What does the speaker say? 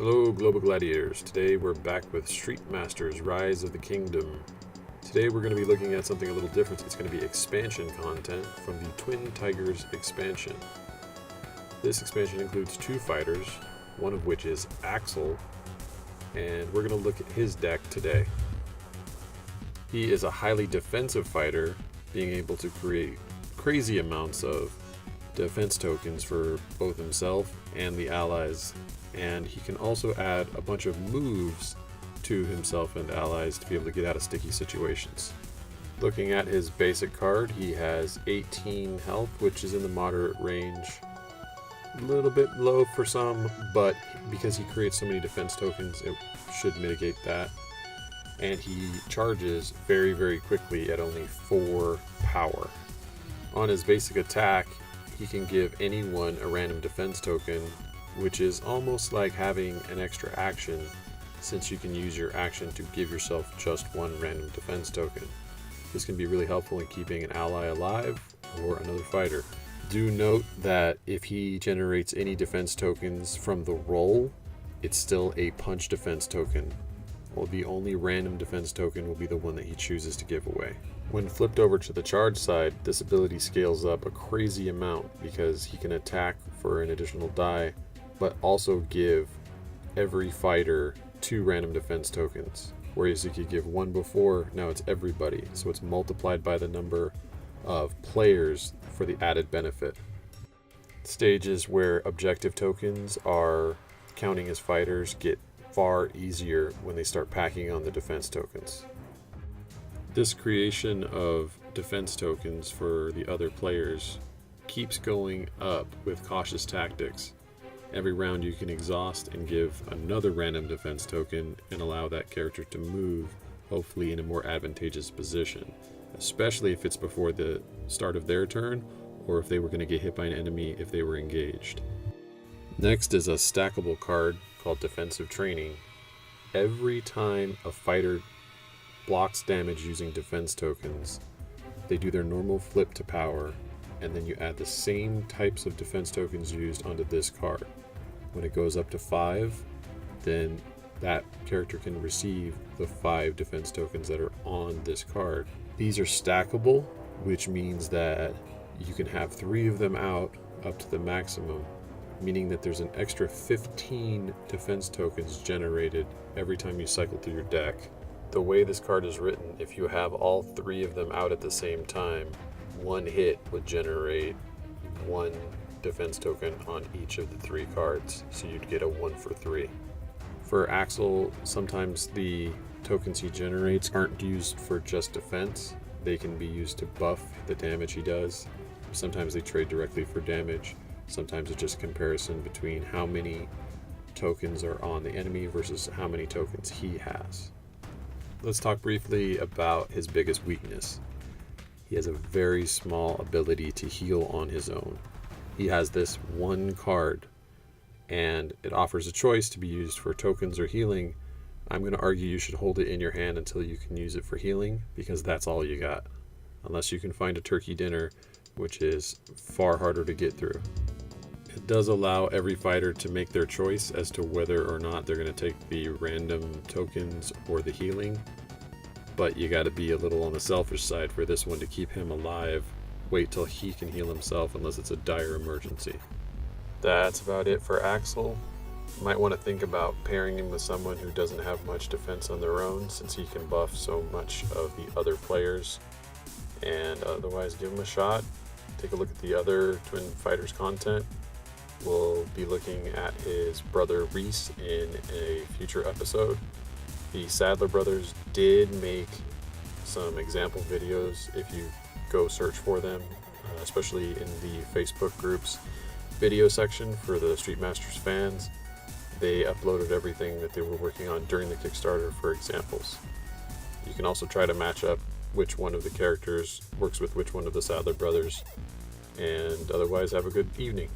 Hello Global Gladiators, today we're back with Street Masters Rise of the Kingdom. Today we're going to be looking at something a little different. It's going to be expansion content from the Twin Tigers expansion. This expansion includes 2 fighters, one of which is Axel, and we're going to look at his deck today. He is a highly defensive fighter, being able to create crazy amounts of defense tokens for both himself and the allies, and he can also add a bunch of moves to himself and allies to be able to get out of sticky situations. Looking at his basic card, he has 18 health, which is in the moderate range. A little bit low for some, but because he creates so many defense tokens, it should mitigate that. And he charges very, very quickly at only 4 power. On his basic attack, he can give anyone a random defense token, which is almost like having an extra action, since you can use your action to give yourself just one random defense token. This can be really helpful in keeping an ally alive or another fighter. Do note that if he generates any defense tokens from the roll, it's still a punch defense token. Well, the only random defense token will be the one that he chooses to give away. When flipped over to the charge side, this ability scales up a crazy amount because he can attack for an additional die, but also give every fighter 2 random defense tokens. Whereas he could give 1 before, now it's everybody. So it's multiplied by the number of players for the added benefit. Stages where objective tokens are counting as fighters get far easier when they start packing on the defense tokens. This creation of defense tokens for the other players keeps going up with cautious tactics. Every round you can exhaust and give another random defense token and allow that character to move, hopefully in a more advantageous position, especially if it's before the start of their turn or if they were going to get hit by an enemy if they were engaged. Next is a stackable card called Defensive Training. Every time a fighter blocks damage using defense tokens, they do their normal flip to power, and then you add the same types of defense tokens used onto this card. When it goes up to 5, then that character can receive the 5 defense tokens that are on this card. These are stackable, which means that you can have 3 of them out up to the maximum, meaning that there's an extra 15 defense tokens generated every time you cycle through your deck. The way this card is written, if you have all 3 of them out at the same time, 1 hit would generate 1 defense token on each of the 3 cards, so you'd get a 1 for 3. For Axel, sometimes the tokens he generates aren't used for just defense. They can be used to buff the damage he does. Sometimes they trade directly for damage. Sometimes it's just a comparison between how many tokens are on the enemy versus how many tokens he has. Let's talk briefly about his biggest weakness. He has a very small ability to heal on his own. He has this 1 card, and it offers a choice to be used for tokens or healing. I'm going to argue you should hold it in your hand until you can use it for healing, because that's all you got. Unless you can find a turkey dinner, which is far harder to get through. It does allow every fighter to make their choice as to whether or not they're going to take the random tokens or the healing, but you got to be a little on the selfish side for this one to keep him alive. Wait till he can heal himself unless it's a dire emergency. That's about it for Axel. You might want to think about pairing him with someone who doesn't have much defense on their own, since he can buff so much of the other players, and otherwise give him a shot. Take a look at the other Twin Fighters content. We'll be looking at his brother Reese in a future episode. The Sadler brothers did make some example videos if you go search for them, especially in the Facebook group's video section for the Street Masters fans. They uploaded everything that they were working on during the Kickstarter for examples. You can also try to match up which one of the characters works with which one of the Sadler brothers, and otherwise have a good evening.